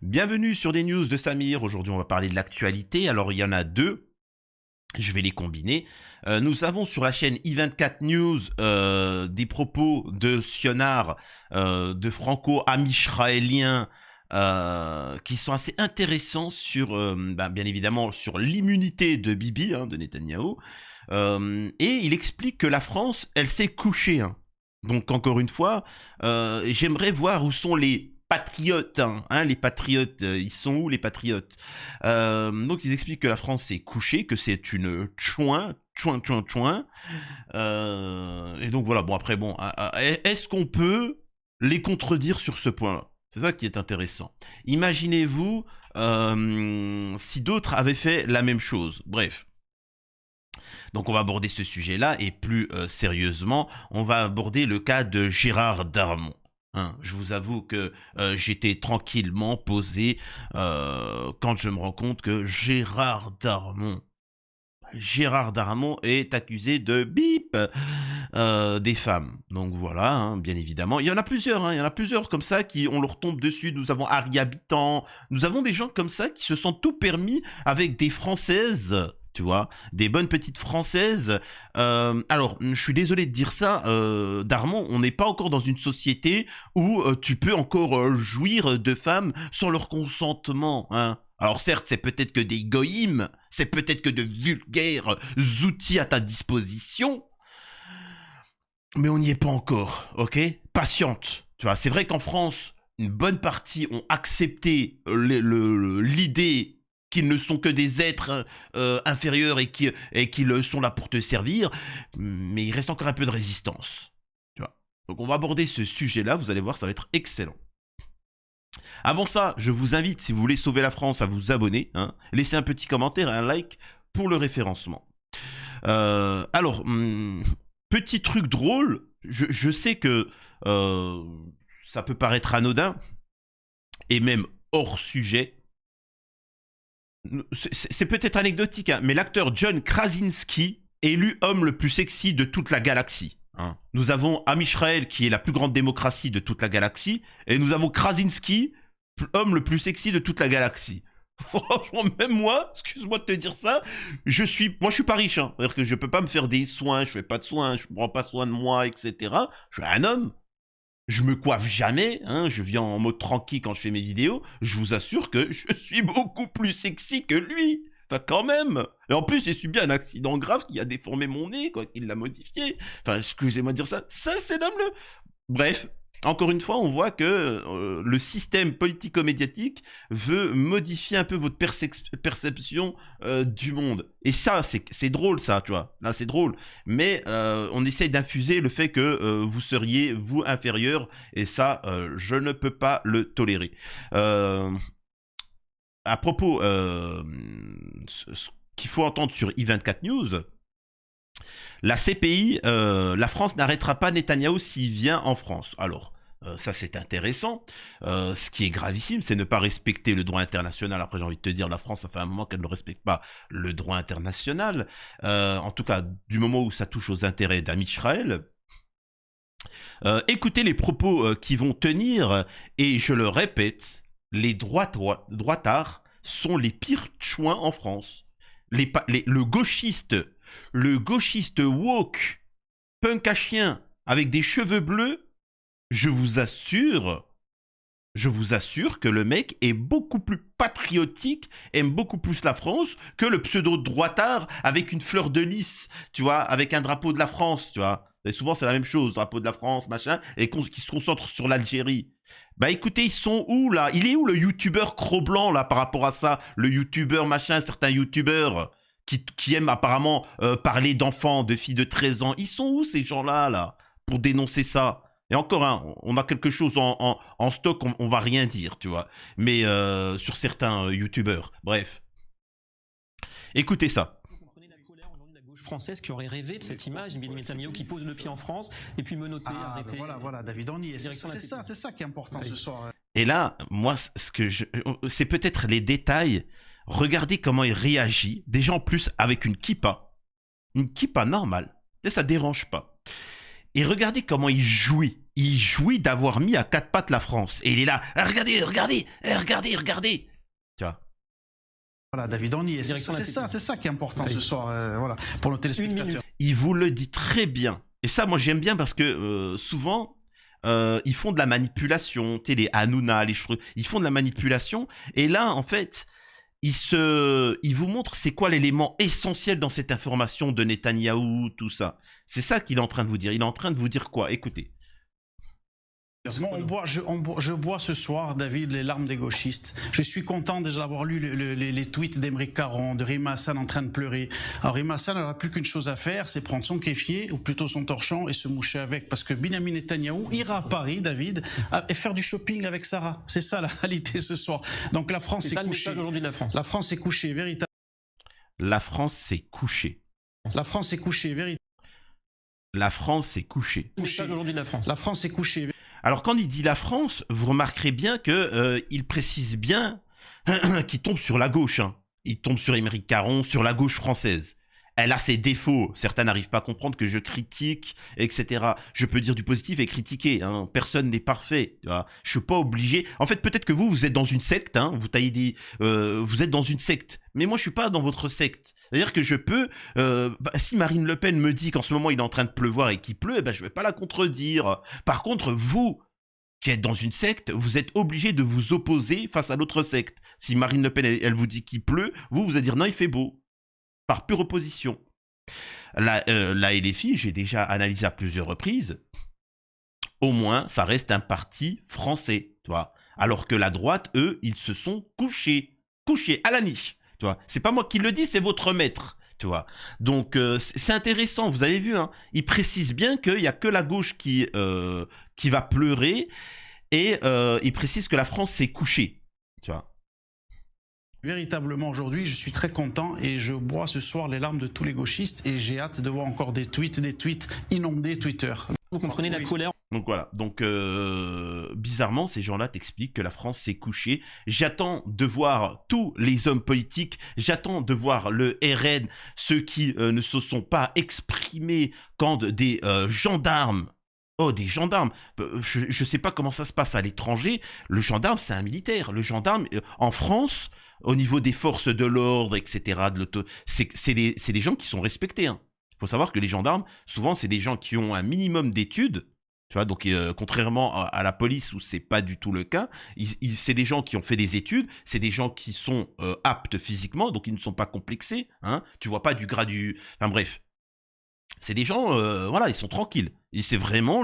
Bienvenue sur les news de Samir. Aujourd'hui, on va parler de l'actualité. Alors, il y en a deux. Je vais les combiner. Nous avons sur la chaîne i24 News des propos de Sionard, de franco-am-israélien, qui sont assez intéressants sur, bien évidemment, sur l'immunité de Bibi, hein, de Netanyahou. Et il explique que la France, elle s'est couchée. Hein. Donc, encore une fois, j'aimerais voir où sont les patriotes, les patriotes, ils sont où les patriotes? Donc ils expliquent que la France s'est couchée, que c'est une chouin. Et donc voilà, bon après bon, est-ce qu'on peut les contredire sur ce point-là? C'est ça qui est intéressant. Imaginez-vous si d'autres avaient fait la même chose. Bref. Donc on va aborder ce sujet-là et plus sérieusement, on va aborder le cas de Gérard Darmon. Hein, je vous avoue que j'étais tranquillement posé quand je me rends compte que Gérard Darmon est accusé de bip des femmes. Donc voilà, hein, bien évidemment. Il y en a plusieurs, hein, il y en a plusieurs comme ça qui on leur tombe dessus. Nous avons Harry Habitant, nous avons des gens comme ça qui se sont tout permis avec des Françaises. Tu vois, des bonnes petites Françaises. Alors, je suis désolé de dire ça, Darmon, on n'est pas encore dans une société où tu peux encore jouir de femmes sans leur consentement. Hein. Alors certes, c'est peut-être que des goïmes, c'est peut-être que de vulgaires outils à ta disposition, mais on n'y est pas encore, ok? Patiente. Tu vois, c'est vrai qu'en France, une bonne partie ont accepté l'idée qu'ils ne sont que des êtres inférieurs et qu'ils sont là pour te servir, mais il reste encore un peu de résistance. Tu vois. Donc on va aborder ce sujet-là, vous allez voir, ça va être excellent. Avant ça, je vous invite, si vous voulez sauver la France, à vous abonner, hein, laissez un petit commentaire et un like pour le référencement. Alors, petit truc drôle, je sais que ça peut paraître anodin et même hors sujet. C'est peut-être anecdotique, hein, mais l'acteur John Krasinski est élu homme le plus sexy de toute la galaxie. Hein. Nous avons Am-Israël qui est la plus grande démocratie de toute la galaxie et nous avons Krasinski, homme le plus sexy de toute la galaxie. Franchement, même moi, excuse-moi de te dire ça, moi je suis pas riche, hein. C'est-à-dire que je peux pas me faire des soins, je fais pas de soins, je prends pas soin de moi, etc. Je suis un homme, je me coiffe jamais, hein, je viens en mode tranquille quand je fais mes vidéos, je vous assure que je suis beaucoup plus sexy que lui. Enfin, quand même. Et en plus, j'ai subi un accident grave qui a déformé mon nez, quoi, qui l'a modifié. Enfin, excusez-moi de dire ça. Ça, c'est noble. Bref, encore une fois, on voit que le système politico-médiatique veut modifier un peu votre perception du monde. Et ça, c'est drôle, ça, tu vois. Là, c'est drôle. Mais on essaye d'infuser le fait que vous seriez, vous, inférieur. Et ça, je ne peux pas le tolérer. À propos, ce qu'il faut entendre sur i24 News, la CPI, la France n'arrêtera pas Netanyahou s'il vient en France. Alors, ça c'est intéressant. Ce qui est gravissime, c'est ne pas respecter le droit international. Après, j'ai envie de te dire, la France, ça fait un moment qu'elle ne respecte pas le droit international. En tout cas, du moment où ça touche aux intérêts d'Am-Israël. Écoutez les propos qui vont tenir, et je le répète, les droitards sont les pires chouins en France. Le gauchiste woke, punk à chien, avec des cheveux bleus, je vous assure que le mec est beaucoup plus patriotique, aime beaucoup plus la France que le pseudo-droitard avec une fleur de lys, tu vois, avec un drapeau de la France, tu vois. Et souvent, c'est la même chose, drapeau de la France, machin, et qui se concentre sur l'Algérie. Bah écoutez, ils sont où là? Il est où le youtubeur Cro-Blanc là par rapport à ça? Le youtubeur machin, certains youtubeurs qui aiment apparemment parler d'enfants, de filles de 13 ans. Ils sont où ces gens-là là pour dénoncer ça? Et encore on a quelque chose en stock, on va rien dire, tu vois. Mais sur certains youtubeurs, bref. Écoutez ça. Française qui aurait rêvé de cette image, Benjamin Netanyahu qui pose le pied en France et puis menotté, arrêté. Ben voilà, David, on y est. C'est ça qui est important ce soir. Et là, moi, c'est peut-être les détails. Regardez comment il réagit. Déjà en plus avec une kippa normale. Et ça dérange pas. Et regardez comment il jouit. il jouit d'avoir mis à quatre pattes la France. Et il est là, ah, regardez, regardez, regardez, regardez. Tu vois. Voilà, David Orny, c'est ça qui est important ce soir, voilà, pour nos téléspectateurs. Il vous le dit très bien. Et ça, moi, j'aime bien parce que souvent, ils font de la manipulation. Tu sais, les Hanouna, les Chreux, ils font de la manipulation. Et là, en fait, ils vous montrent c'est quoi l'élément essentiel dans cette information de Netanyahou, tout ça. C'est ça qu'il est en train de vous dire. Il est en train de vous dire quoi? Écoutez. Je bois ce soir, David, les larmes des gauchistes. Je suis content déjà d'avoir lu les tweets d'Aymeric Caron, de Rima Hassan en train de pleurer. Alors Rima Hassan, elle n'a plus qu'une chose à faire, c'est prendre son kéfier, ou plutôt son torchon, et se moucher avec. Parce que Benyamin Netanyahou ira à Paris, David, et faire du shopping avec Sarah. C'est ça la réalité ce soir. Donc la France est couchée. Aujourd'hui de la France. La France est couchée, véritablement. La France s'est couchée. La France est couchée, véritablement. La France s'est couchée. Aujourd'hui de la France. La France est couchée. Alors quand il dit la France, vous remarquerez bien que il précise bien qu'il tombe sur la gauche. Hein. Il tombe sur Aymeric Caron, sur la gauche française. Elle a ses défauts. Certains n'arrivent pas à comprendre que je critique, etc. Je peux dire du positif et critiquer. Hein. Personne n'est parfait. Tu vois. Je suis pas obligé. En fait, peut-être que vous êtes dans une secte. Hein. Vous êtes dans une secte. Mais moi, je suis pas dans votre secte. C'est-à-dire que je peux, si Marine Le Pen me dit qu'en ce moment il est en train de pleuvoir et qu'il pleut, eh ben, je vais pas la contredire. Par contre, vous, qui êtes dans une secte, vous êtes obligé de vous opposer face à l'autre secte. Si Marine Le Pen, elle vous dit qu'il pleut, vous allez dire non, il fait beau. Par pure opposition. La LFI, j'ai déjà analysé à plusieurs reprises, au moins, ça reste un parti français, tu vois. Alors que la droite, eux, ils se sont couchés à la niche. Tu vois, c'est pas moi qui le dis, c'est votre maître, tu vois. Donc c'est intéressant, vous avez vu, hein, il précise bien qu'il y a que la gauche qui va pleurer et il précise que la France s'est couchée, tu vois. Véritablement aujourd'hui, je suis très content et je bois ce soir les larmes de tous les gauchistes et j'ai hâte de voir encore des tweets inondés Twitter. Vous comprenez la colère. Donc voilà, donc bizarrement, ces gens-là t'expliquent que la France s'est couchée. J'attends de voir tous les hommes politiques, j'attends de voir le RN, ceux qui ne se sont pas exprimés quand des gendarmes. Oh, des gendarmes. Je ne sais pas comment ça se passe à l'étranger. Le gendarme, c'est un militaire. Le gendarme, en France, au niveau des forces de l'ordre, etc., c'est des gens qui sont respectés. Hein. Il faut savoir que les gendarmes, souvent, c'est des gens qui ont un minimum d'études. Tu vois, donc contrairement à la police où c'est pas du tout le cas, c'est des gens qui ont fait des études, c'est des gens qui sont aptes physiquement, donc ils ne sont pas complexés. Hein. Tu vois pas du gras du... Enfin bref. C'est des gens, voilà, ils sont tranquilles. Et c'est vraiment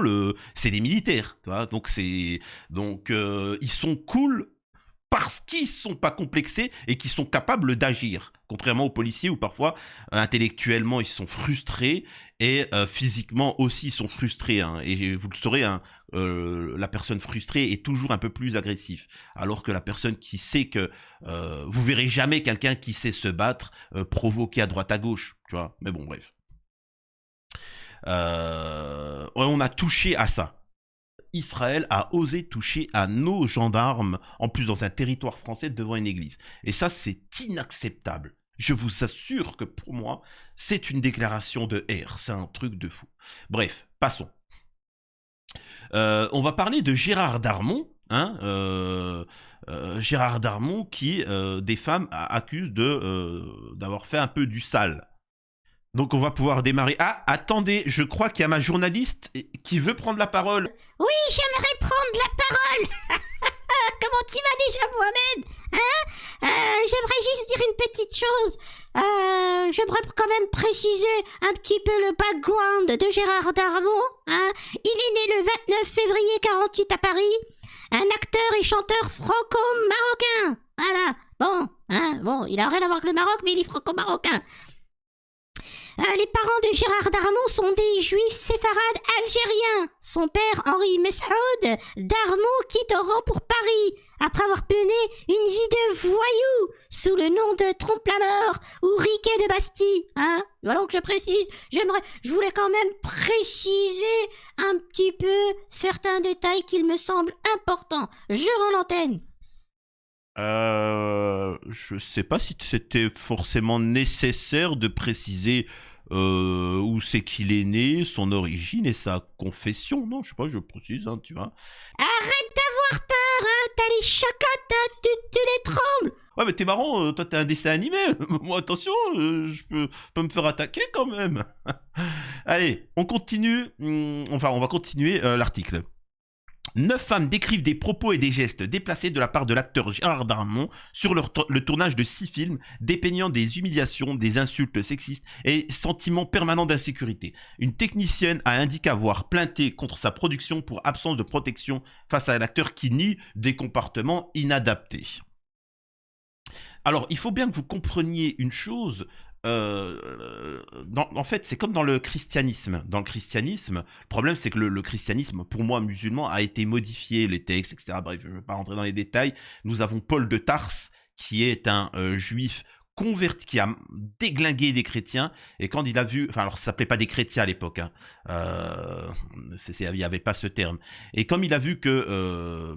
c'est des militaires, tu vois. Donc ils sont cool parce qu'ils sont pas complexés et qu'ils sont capables d'agir. Contrairement aux policiers où parfois intellectuellement ils sont frustrés et physiquement aussi ils sont frustrés. Hein. Et vous le saurez, hein, la personne frustrée est toujours un peu plus agressive. Alors que la personne qui sait que vous verrez jamais quelqu'un qui sait se battre provoquer à droite à gauche, tu vois. Mais bon, bref. On a touché à ça. Israël a osé toucher à nos gendarmes, en plus dans un territoire français devant une église. Et ça, c'est inacceptable. Je vous assure que pour moi, c'est une déclaration de haine. C'est un truc de fou. Bref, passons. On va parler de Gérard Darmon. Hein, Gérard Darmon qui, des femmes, accuse d'avoir fait un peu du sale. Donc on va pouvoir démarrer. Ah, attendez, je crois qu'il y a ma journaliste qui veut prendre la parole. Oui, j'aimerais prendre la parole. Comment tu vas déjà, Mohamed? Hein? J'aimerais juste dire une petite chose. J'aimerais quand même préciser un petit peu le background de Gérard Darmon. Hein? Il est né le 29 février 48 à Paris. Un acteur et chanteur franco-marocain. Voilà. Bon, hein, bon, il a rien à voir avec le Maroc, mais il est franco-marocain. Les parents de Gérard Darmon sont des juifs séfarades algériens. Son père, Henri Meshoud Darmon, quitte Oran pour Paris, après avoir mené une vie de voyou, sous le nom de Trompe-la-Mort ou Riquet de Bastille. Hein? Voilà que je précise. Je voulais quand même préciser un petit peu certains détails qu'il me semblent importants. Je rends l'antenne. Je sais pas si c'était forcément nécessaire de préciser où c'est qu'il est né, son origine et sa confession. Non, je sais pas, je précise, hein, tu vois. Arrête d'avoir peur, hein. T'as les chocottes, hein. Tu les trembles. Ouais, mais t'es marrant, toi t'es un dessin animé. Moi, attention, je peux me faire attaquer quand même. Allez, on continue. Enfin, on va continuer l'article. 9 femmes décrivent des propos et des gestes déplacés de la part de l'acteur Gérard Darmon sur le tournage de 6 films dépeignant des humiliations, des insultes sexistes et sentiments permanents d'insécurité. Une technicienne a indiqué avoir plainté contre sa production pour absence de protection face à un acteur qui nie des comportements inadaptés. Alors, il faut bien que vous compreniez une chose. En fait, c'est comme dans le christianisme. Dans le christianisme, le problème, c'est que le christianisme, pour moi, musulman, a été modifié, les textes, etc. Bref, je ne vais pas rentrer dans les détails. Nous avons Paul de Tarse, qui est un juif converti, qui a déglingué des chrétiens, et quand il a vu, enfin alors ça s'appelait pas des chrétiens à l'époque, hein, il n'y avait pas ce terme, et comme il a vu que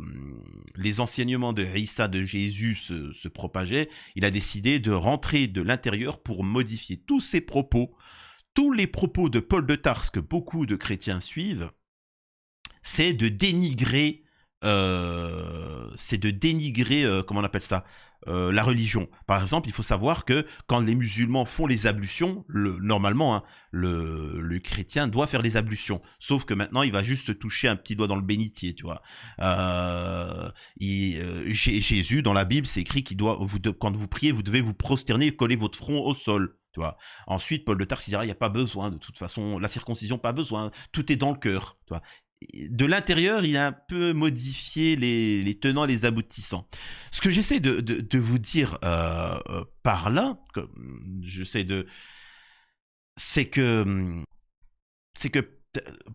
les enseignements de Issa, de Jésus se propageaient, il a décidé de rentrer de l'intérieur pour modifier tous ses propos, tous les propos de Paul de Tarse que beaucoup de chrétiens suivent, c'est de dénigrer, comment on appelle ça, la religion. Par exemple, il faut savoir que quand les musulmans font les ablutions, normalement, hein, le chrétien doit faire les ablutions. Sauf que maintenant, il va juste se toucher un petit doigt dans le bénitier, tu vois. Jésus, dans la Bible, c'est écrit quand vous priez, vous devez vous prosterner et coller votre front au sol. Tu vois. Ensuite, Paul de Tarse dira, il n'y a pas besoin, de toute façon, la circoncision, pas besoin, tout est dans le cœur. Tu vois. De l'intérieur, il a un peu modifié les tenants et les aboutissants. Ce que j'essaie de vous dire par là, c'est que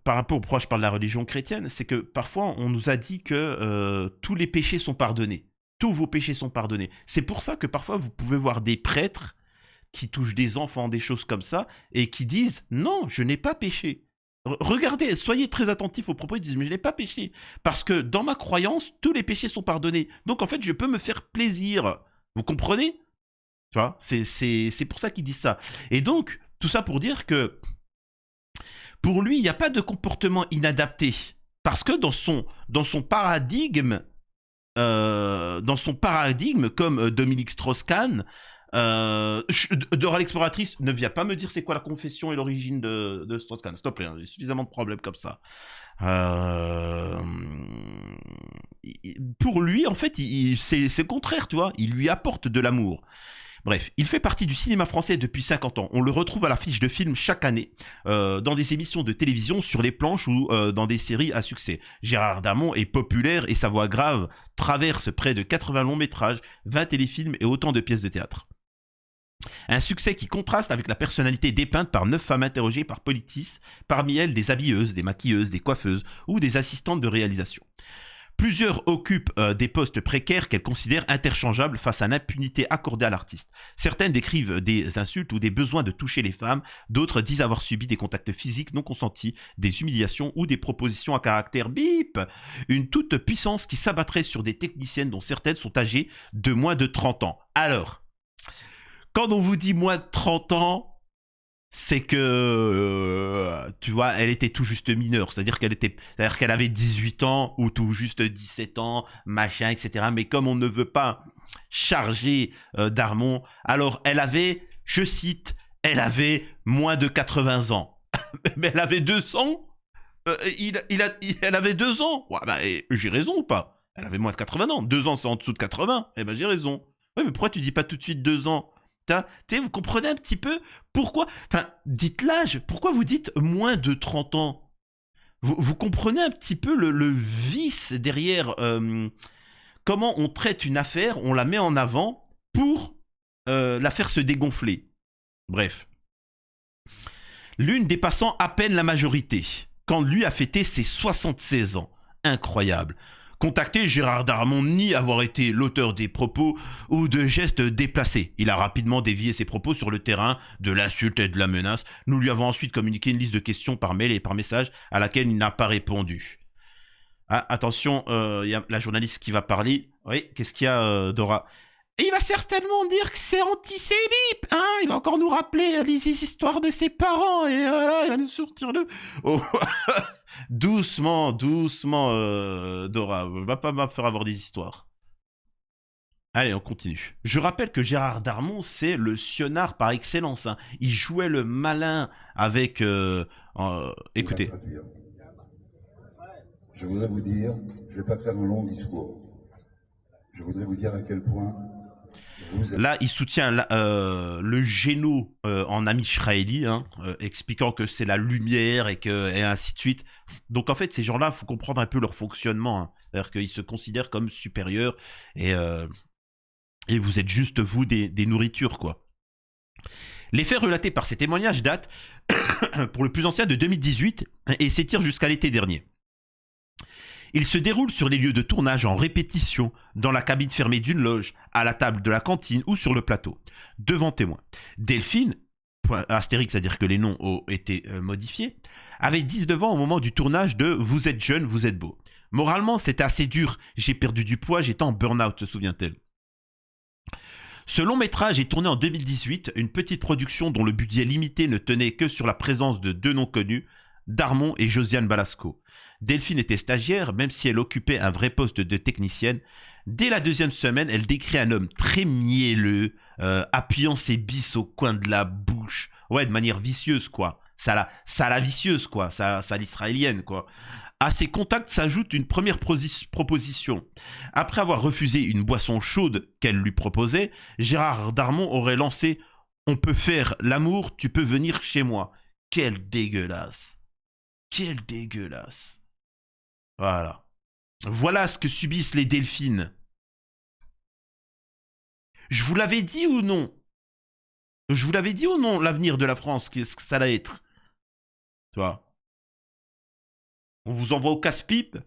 par rapport au pourquoi je parle de la religion chrétienne, c'est que parfois on nous a dit que tous les péchés sont pardonnés. Tous vos péchés sont pardonnés. C'est pour ça que parfois vous pouvez voir des prêtres qui touchent des enfants, des choses comme ça, et qui disent « Non, je n'ai pas péché ». Regardez, soyez très attentifs aux propos, ils disent « Mais je n'ai pas péché ». Parce que dans ma croyance, tous les péchés sont pardonnés. Donc en fait, je peux me faire plaisir. Vous comprenez? Tu vois, c'est pour ça qu'ils disent ça. Et donc, tout ça pour dire que pour lui, il n'y a pas de comportement inadapté. Parce que dans son paradigme, comme Dominique Strauss-Kahn, Dora l'exploratrice ne vient pas me dire c'est quoi la confession et l'origine de Strauss-Kahn. S'il te plaît, hein, il y a suffisamment de problèmes comme ça. Pour lui, en fait, c'est le contraire, tu vois. Il lui apporte de l'amour. Bref, il fait partie du cinéma français depuis 50 ans. On le retrouve à l'affiche de films chaque année, dans des émissions de télévision, sur les planches ou dans des séries à succès. Gérard Darmon est populaire et sa voix grave traverse près de 80 longs métrages, 20 téléfilms et autant de pièces de théâtre. Un succès qui contraste avec la personnalité dépeinte par 9 femmes interrogées par Politis, parmi elles des habilleuses, des maquilleuses, des coiffeuses ou des assistantes de réalisation. Plusieurs occupent des postes précaires qu'elles considèrent interchangeables face à l'impunité accordée à l'artiste. Certaines décrivent des insultes ou des besoins de toucher les femmes, d'autres disent avoir subi des contacts physiques non consentis, des humiliations ou des propositions à caractère bip. Une toute puissance qui s'abattrait sur des techniciennes dont certaines sont âgées de moins de 30 ans. Alors, quand on vous dit moins de 30 ans, c'est que, tu vois, elle était tout juste mineure. C'est-à-dire qu'elle avait 18 ans ou tout juste 17 ans, machin, etc. Mais comme on ne veut pas charger Darmon, alors elle avait, je cite, elle avait moins de 80 ans. Mais elle avait 200 elle avait 2 ans. Ouais, bah, j'ai raison ou pas? Elle avait moins de 80 ans. 2 ans, c'est en dessous de 80. Eh ben, j'ai raison. Ouais, mais pourquoi tu dis pas tout de suite 2 ans? Vous comprenez un petit peu pourquoi, enfin, dites l'âge, pourquoi vous dites moins de 30 ans? Vous comprenez un petit peu le vice derrière comment on traite une affaire, on la met en avant pour la faire se dégonfler. Bref. L'une dépassant à peine la majorité, quand lui a fêté ses 76 ans. Incroyable. Contacté, Gérard Darmon nie avoir été l'auteur des propos ou de gestes déplacés. Il a rapidement dévié ses propos sur le terrain de l'insulte et de la menace. Nous lui avons ensuite communiqué une liste de questions par mail et par message à laquelle il n'a pas répondu. Ah, attention, y a la journaliste qui va parler. Oui, qu'est-ce qu'il y a, Dora? il va certainement dire que c'est antisémite, hein. Il va encore nous rappeler les histoires de ses parents et voilà, il va nous sortir le. Oh. Doucement, Dora, va pas me faire avoir des histoires. Allez, on continue. Je rappelle que Gérard Darmon, c'est le sionnard par excellence, hein. Il jouait le malin avec. Écoutez. Je voudrais vous dire, je ne vais pas faire un long discours. Je voudrais vous dire à quel point vous êtes... Là, il soutient le géno en ami israéli, hein, expliquant que c'est la lumière et ainsi de suite. Donc en fait, ces gens-là, il faut comprendre un peu leur fonctionnement, hein. C'est-à-dire qu'ils se considèrent comme supérieurs et vous êtes juste, vous, des nourritures, quoi. Les faits relatés par ces témoignages datent, pour le plus ancien, de 2018 et s'étirent jusqu'à l'été dernier. Il se déroule sur les lieux de tournage en répétition, dans la cabine fermée d'une loge, à la table de la cantine ou sur le plateau, devant témoins. Delphine, astérix, c'est-à-dire que les noms ont été modifiés, avait 19 ans au moment du tournage de « Vous êtes jeune, vous êtes beau ». Moralement, c'était assez dur. J'ai perdu du poids, j'étais en burn-out, se souvient-elle. Ce long métrage est tourné en 2018, une petite production dont le budget limité ne tenait que sur la présence de 2 noms connus, Darmon et Josiane Balasco. Delphine était stagiaire, même si elle occupait un vrai poste de technicienne. Dès la 2e semaine, elle décrit un homme très mielleux, appuyant ses bices au coin de la bouche. Ouais, de manière vicieuse, quoi. Ça la vicieuse, quoi. Ça l'israélienne, quoi. À ces contacts s'ajoute une première proposition. Après avoir refusé une boisson chaude qu'elle lui proposait, Gérard Darmon aurait lancé « On peut faire l'amour, tu peux venir chez moi ». Quel dégueulasse. Quel dégueulasse. Voilà. Voilà ce que subissent les delphines. Je vous l'avais dit ou non? Je vous l'avais dit ou non, l'avenir de la France, qu'est-ce que ça allait être? Tu vois? On vous envoie au casse-pipe,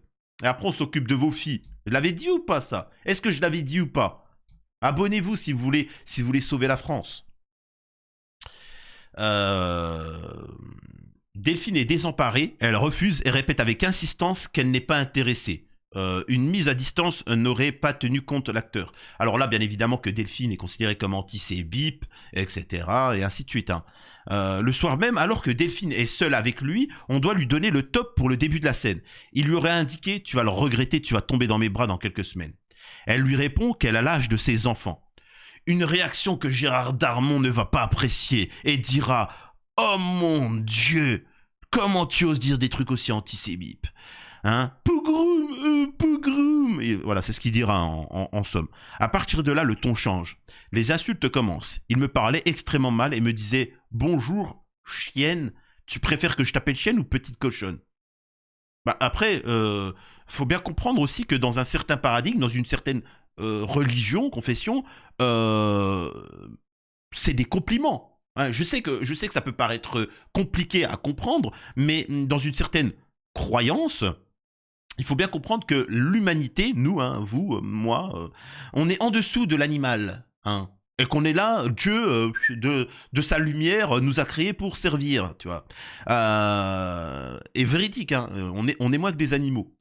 et après on s'occupe de vos filles. Je l'avais dit ou pas, ça? Est-ce que je l'avais dit ou pas? Abonnez-vous si vous voulez sauver la France. Delphine est désemparée, elle refuse et répète avec insistance qu'elle n'est pas intéressée. Une mise à distance n'aurait pas tenu compte l'acteur. Alors là, bien évidemment que Delphine est considérée comme anti-bip, etc. et ainsi de suite, hein. Le soir même, alors que Delphine est seule avec lui, on doit lui donner le top pour le début de la scène. Il lui aurait indiqué « Tu vas le regretter, tu vas tomber dans mes bras dans quelques semaines ». Elle lui répond qu'elle a l'âge de ses enfants. Une réaction que Gérard Darmon ne va pas apprécier et dira « Oh mon Dieu, comment tu oses dire des trucs aussi antisémites, hein? Pogroum, pogroum !» Et voilà, c'est ce qu'il dira en somme. À partir de là, le ton change. Les insultes commencent. Il me parlait extrêmement mal et me disait « Bonjour, chienne, tu préfères que je t'appelle chienne ou petite cochonne ?» Bah après, faut bien comprendre aussi que dans un certain paradigme, dans une certaine religion, confession, c'est des compliments. Hein, je sais que ça peut paraître compliqué à comprendre, mais dans une certaine croyance, il faut bien comprendre que l'humanité, nous, hein, vous, moi, on est en dessous de l'animal, hein, et qu'on est là, Dieu, de sa lumière, nous a créés pour servir, tu vois. Et véridique, hein, on est moins que des animaux.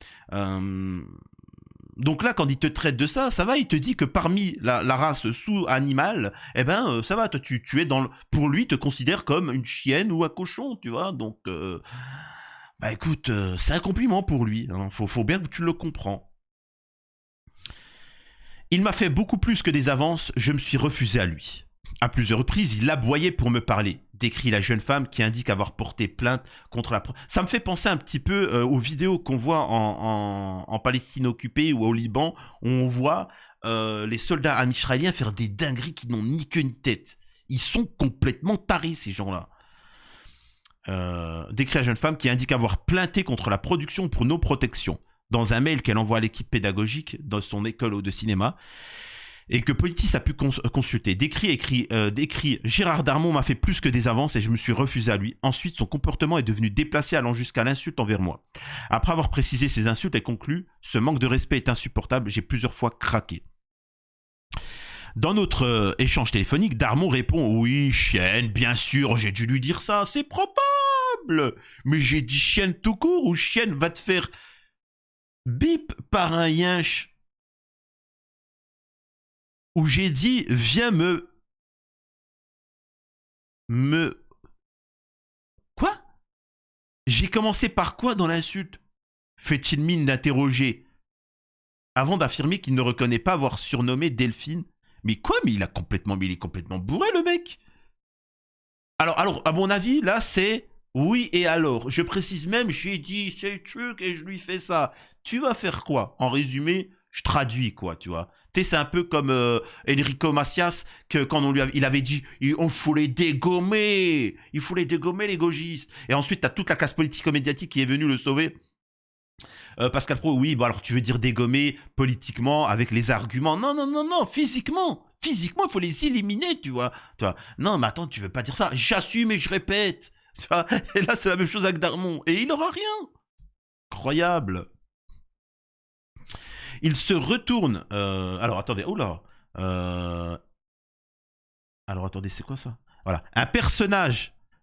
Donc là, quand il te traite de ça, ça va, il te dit que parmi la race sous-animale, eh ben, ça va, toi, tu es pour lui, te considère comme une chienne ou un cochon, tu vois. Donc, bah écoute, c'est un compliment pour lui, hein, faut bien que tu le comprends. Il m'a fait beaucoup plus que des avances, je me suis refusé à lui. À plusieurs reprises, il aboyait pour me parler, décrit la jeune femme qui indique avoir porté plainte contre la... Ça me fait penser un petit peu aux vidéos qu'on voit en Palestine occupée ou au Liban, où on voit les soldats israéliens faire des dingueries qui n'ont ni queue ni tête. Ils sont complètement tarés, ces gens-là. Décrit la jeune femme qui indique avoir plainté contre la production pour nos protections, dans un mail qu'elle envoie à l'équipe pédagogique dans son école de cinéma, et que Politis a pu consulter. Décrit Gérard Darmon m'a fait plus que des avances et je me suis refusé à lui. Ensuite, son comportement est devenu déplacé allant jusqu'à l'insulte envers moi. Après avoir précisé ses insultes, elle conclut « Ce manque de respect est insupportable, j'ai plusieurs fois craqué ». Dans notre échange téléphonique, Darmon répond « Oui, chienne, bien sûr, j'ai dû lui dire ça, c'est probable. Mais j'ai dit chienne tout court ou chienne va te faire bip par un yinche. » où j'ai dit, viens Quoi? J'ai commencé par quoi dans l'insulte? Fait-il mine d'interroger avant d'affirmer qu'il ne reconnaît pas avoir surnommé Delphine. Mais quoi? Mais il est complètement bourré, le mec. Alors, à mon avis, là, c'est oui et alors. Je précise même, j'ai dit ce truc et je lui fais ça. Tu vas faire quoi? En résumé, je traduis, quoi, tu vois. Tu sais, c'est un peu comme Enrico Macias, que quand il avait dit on faut les dégommer. Il faut les dégommer, les gauchistes. Et ensuite, tu as toute la classe politico-médiatique qui est venue le sauver. Pascal Pro, oui, bon alors tu veux dire dégommer politiquement avec les arguments. Non, physiquement, il faut les éliminer, tu vois. Non, mais attends, tu veux pas dire ça. J'assume et je répète. Tu vois. Et là, c'est la même chose avec Darmon. Et il n'aura rien. Incroyable. Il se retourne. Alors, attendez. Oula. Alors, attendez, c'est quoi ça? Voilà.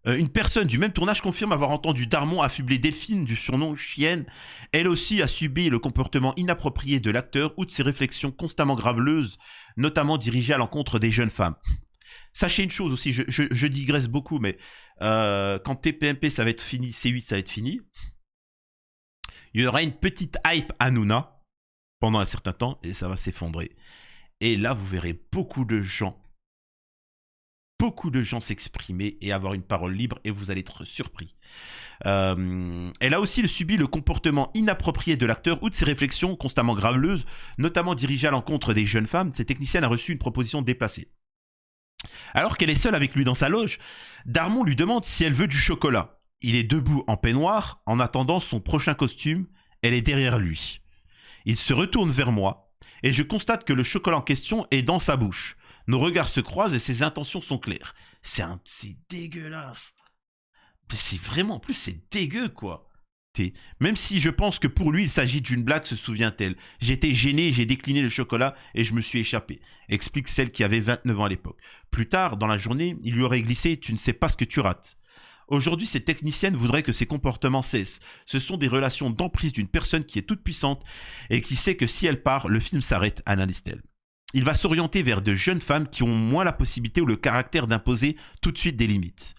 Une personne du même tournage confirme avoir entendu Darmon affubler Delphine du surnom chienne. Elle aussi a subi le comportement inapproprié de l'acteur ou de ses réflexions constamment graveleuses, notamment dirigées à l'encontre des jeunes femmes. Sachez une chose aussi, je digresse beaucoup, mais quand TPMP ça va être fini, C8 ça va être fini, il y aura une petite hype Hanouna pendant un certain temps et ça va s'effondrer. Et là, vous verrez beaucoup de gens s'exprimer et avoir une parole libre et vous allez être surpris. Elle a aussi subi le comportement inapproprié de l'acteur ou de ses réflexions constamment graveleuses, notamment dirigées à l'encontre des jeunes femmes. Cette technicienne a reçu une proposition déplacée. Alors qu'elle est seule avec lui dans sa loge, Darmon lui demande si elle veut du chocolat. Il est debout en peignoir, en attendant son prochain costume. Elle est derrière lui. Il se retourne vers moi et je constate que le chocolat en question est dans sa bouche. Nos regards se croisent et ses intentions sont claires. C'est dégueulasse. C'est vraiment, en plus, c'est dégueu, quoi. Même si je pense que pour lui, il s'agit d'une blague, se souvient-elle. J'étais gêné, j'ai décliné le chocolat et je me suis échappé. Explique celle qui avait 29 ans à l'époque. Plus tard, dans la journée, il lui aurait glissé « Tu ne sais pas ce que tu rates ». Aujourd'hui, cette technicienne voudrait que ces comportements cessent. Ce sont des relations d'emprise d'une personne qui est toute puissante et qui sait que si elle part, le film s'arrête, analyse-t-elle. Il va s'orienter vers de jeunes femmes qui ont moins la possibilité ou le caractère d'imposer tout de suite des limites.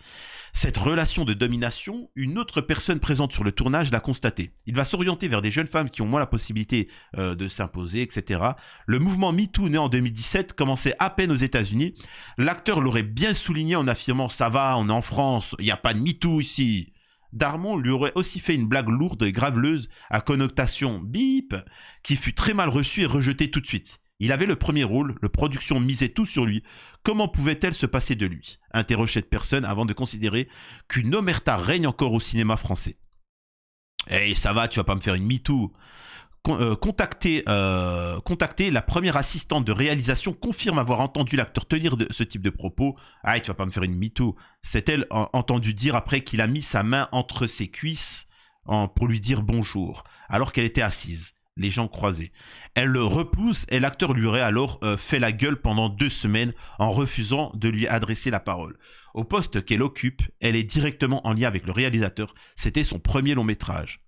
Cette relation de domination, une autre personne présente sur le tournage l'a constatée. Il va s'orienter vers des jeunes femmes qui ont moins la possibilité de s'imposer, etc. Le mouvement MeToo, né en 2017, commençait à peine aux États-Unis. L'acteur l'aurait bien souligné en affirmant « Ça va, on est en France, il n'y a pas de MeToo ici ». Darmon lui aurait aussi fait une blague lourde et graveleuse à connotation « bip » qui fut très mal reçue et rejetée tout de suite. Il avait le premier rôle, le production misait tout sur lui. Comment pouvait-elle se passer de lui? Interroge cette personne avant de considérer qu'une omerta règne encore au cinéma français. Hey, ça va, tu vas pas me faire une MeToo. Contactée, la première assistante de réalisation confirme avoir entendu l'acteur tenir ce type de propos. Ah, tu vas pas me faire une MeToo. C'est-elle entendu dire après qu'il a mis sa main entre ses cuisses pour lui dire bonjour, alors qu'elle était assise. Les gens croisés. Elle le repousse et l'acteur lui aurait alors fait la gueule pendant 2 semaines en refusant de lui adresser la parole. Au poste qu'elle occupe, elle est directement en lien avec le réalisateur. C'était son premier long métrage.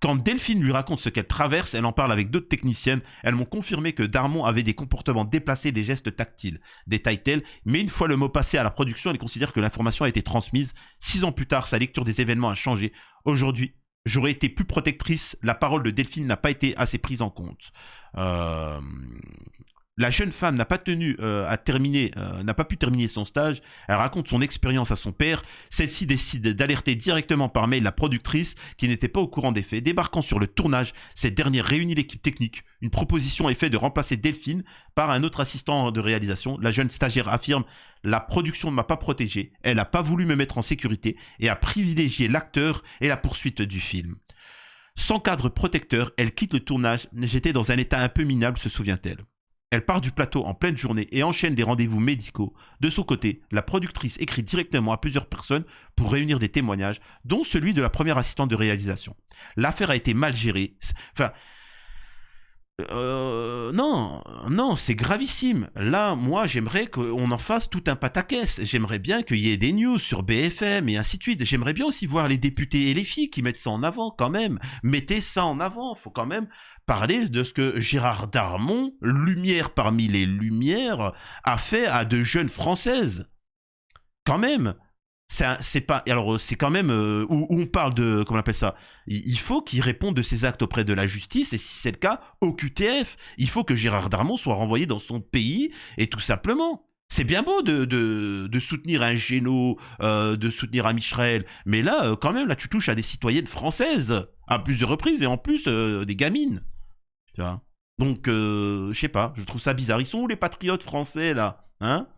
Quand Delphine lui raconte ce qu'elle traverse, elle en parle avec d'autres techniciennes. Elles m'ont confirmé que Darmon avait des comportements déplacés, des gestes tactiles. Détaille-t-elle, mais une fois le mot passé à la production, elle considère que l'information a été transmise. 6 ans plus tard, sa lecture des événements a changé. Aujourd'hui, j'aurais été plus protectrice, la parole de Delphine n'a pas été assez prise en compte. La jeune femme n'a pas pu terminer son stage. Elle raconte son expérience à son père. Celle-ci décide d'alerter directement par mail la productrice qui n'était pas au courant des faits. Débarquant sur le tournage, cette dernière réunit l'équipe technique. Une proposition est faite de remplacer Delphine par un autre assistant de réalisation. La jeune stagiaire affirme « La production ne m'a pas protégé. Elle n'a pas voulu me mettre en sécurité et a privilégié l'acteur et la poursuite du film. » Sans cadre protecteur, elle quitte le tournage. J'étais dans un état un peu minable, se souvient-elle. Elle part du plateau en pleine journée et enchaîne des rendez-vous médicaux. De son côté, la productrice écrit directement à plusieurs personnes pour réunir des témoignages, dont celui de la première assistante de réalisation. L'affaire a été mal gérée. Enfin, Non, non, c'est gravissime. Là, moi, j'aimerais qu'on en fasse tout un pataquès. J'aimerais bien qu'il y ait des news sur BFM et ainsi de suite. J'aimerais bien aussi voir les députés et les filles qui mettent ça en avant, quand même. Mettez ça en avant. Faut quand même parler de ce que Gérard Darmon, lumière parmi les lumières, a fait à de jeunes Françaises. Quand même. C'est pas. Alors, c'est quand même où on parle de. Comment on appelle ça? Il faut qu'il réponde de ses actes auprès de la justice, et si c'est le cas, au QTF. Il faut que Gérard Darmon soit renvoyé dans son pays, et tout simplement. C'est bien beau de soutenir un Géno, de soutenir un Micherel, mais là, quand même, là, tu touches à des citoyennes françaises, à plusieurs reprises, et en plus, des gamines. Tu vois? Donc, je sais pas, je trouve ça bizarre. Ils sont où les patriotes français, là? Hein?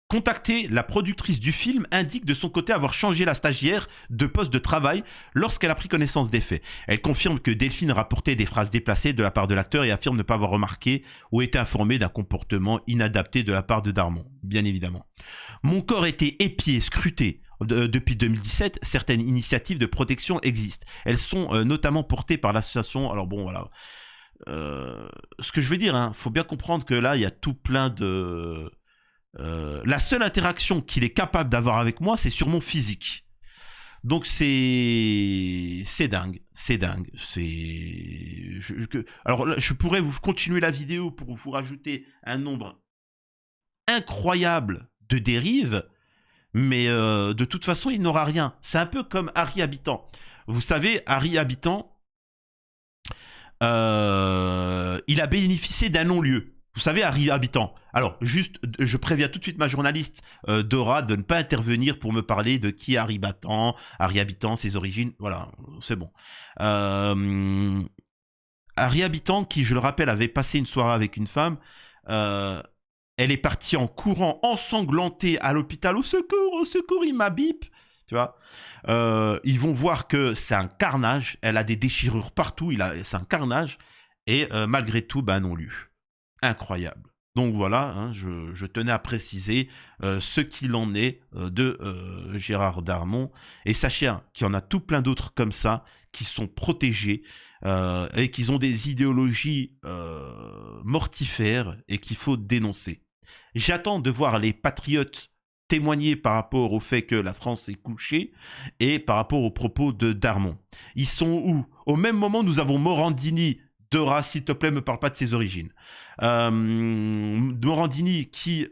Contactée, la productrice du film indique de son côté avoir changé la stagiaire de poste de travail lorsqu'elle a pris connaissance des faits. Elle confirme que Delphine rapportait des phrases déplacées de la part de l'acteur et affirme ne pas avoir remarqué ou été informée d'un comportement inadapté de la part de Darmon, bien évidemment. Mon corps était épié, scruté. Depuis 2017, certaines initiatives de protection existent. Elles sont notamment portées par l'association... Alors bon, voilà... ce que je veux dire, hein, faut bien comprendre que là, il y a tout plein de... la seule interaction qu'il est capable d'avoir avec moi, c'est sur mon physique. Donc c'est dingue, c'est dingue. Alors là, je pourrais vous continuer la vidéo pour vous rajouter un nombre incroyable de dérives, mais de toute façon, il n'aura rien. C'est un peu comme Harry Habitant. Vous savez, Harry Habitant, il a bénéficié d'un non-lieu. Vous savez, Harry Habitant. Alors, juste, je préviens tout de suite ma journaliste Dora de ne pas intervenir pour me parler de qui est Harry Habitant, ses origines. Voilà, c'est bon. Harry Habitant, qui, je le rappelle, avait passé une soirée avec une femme, elle est partie en courant, ensanglantée à l'hôpital. Au secours, il m'a bip. Tu vois, ils vont voir que c'est un carnage. Elle a des déchirures partout. C'est un carnage. Et malgré tout, ben non-lieu. Incroyable. Donc voilà, hein, je tenais à préciser ce qu'il en est de Gérard Darmon. Et sachez hein, qu'il y en a tout plein d'autres comme ça qui sont protégés et qui ont des idéologies mortifères et qu'il faut dénoncer. J'attends de voir les patriotes témoigner par rapport au fait que la France est couchée et par rapport aux propos de Darmon. Ils sont où? Au même moment, nous avons Morandini. Dora, s'il te plaît, me parle pas de ses origines. Morandini qui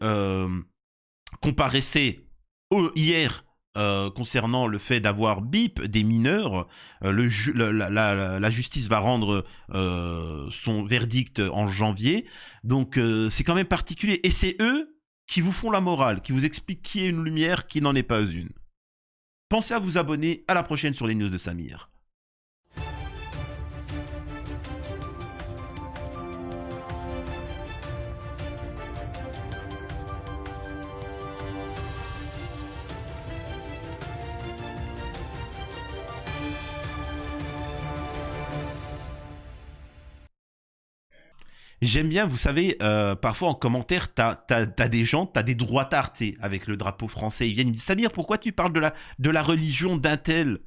comparaissait hier concernant le fait d'avoir bip des mineurs. La justice va rendre son verdict en janvier. Donc, c'est quand même particulier. Et c'est eux qui vous font la morale, qui vous expliquent qui est une lumière, qui n'en est pas une. Pensez à vous abonner. À la prochaine sur les news de Samir. J'aime bien, vous savez, parfois en commentaire, t'as des gens, t'as des droitards, tu sais, avec le drapeau français. Ils viennent, ils me disent, Samir, pourquoi tu parles de la religion d'un tel,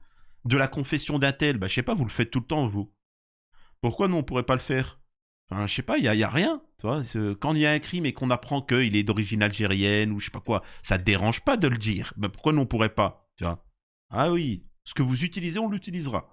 de la confession d'un tel? Bah, je sais pas, vous le faites tout le temps, vous. Pourquoi nous, on pourrait pas le faire? Enfin, je sais pas, il y a rien. Tu vois, quand il y a un crime et qu'on apprend qu'il est d'origine algérienne ou je sais pas quoi, ça te dérange pas de le dire. Mais pourquoi nous, on pourrait pas? Tu vois? Ah oui, ce que vous utilisez, on l'utilisera.